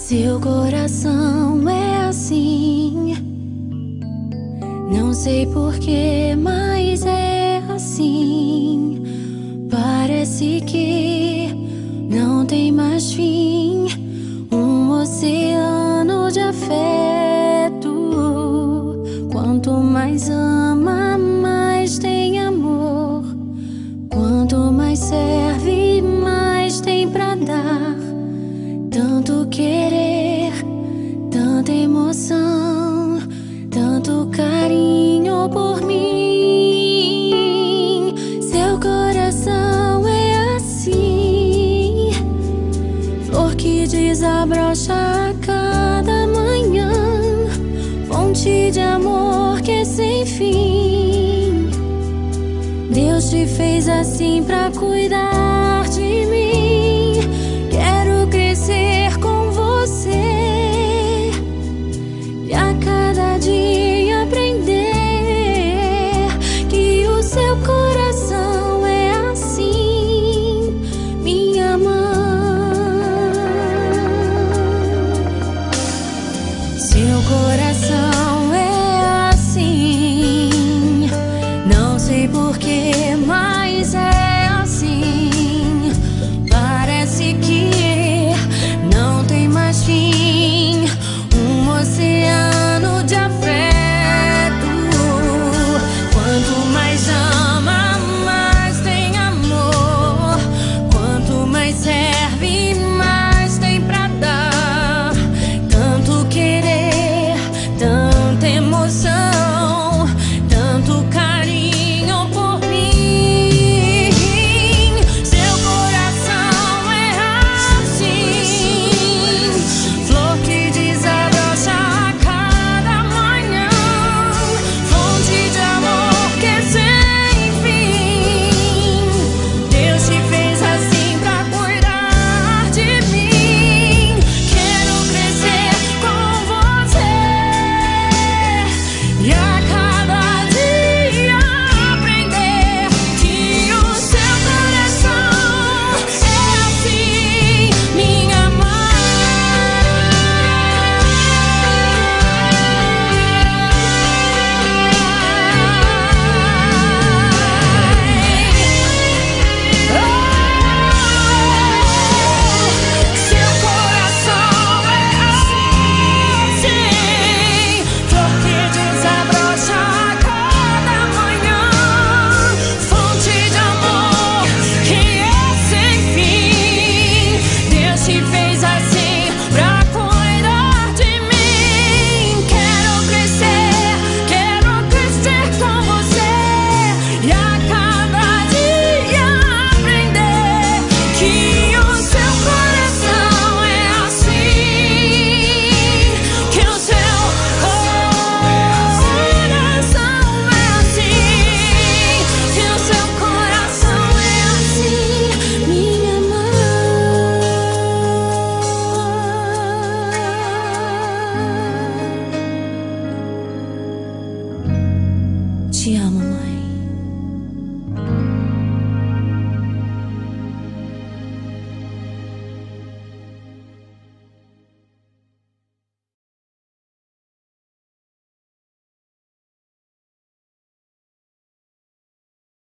Seu coração é assim, não sei porquê, mas é assim. Parece que não tem mais fim, um oceano de afeto. Quanto mais ama, mais tem amor. Quanto mais serve, mais tem pra dar. Tanto querer, tanta emoção, tanto carinho por mim. Seu coração é assim, flor que desabrocha a cada manhã, fonte de amor que é sem fim. Deus te fez assim pra cuidar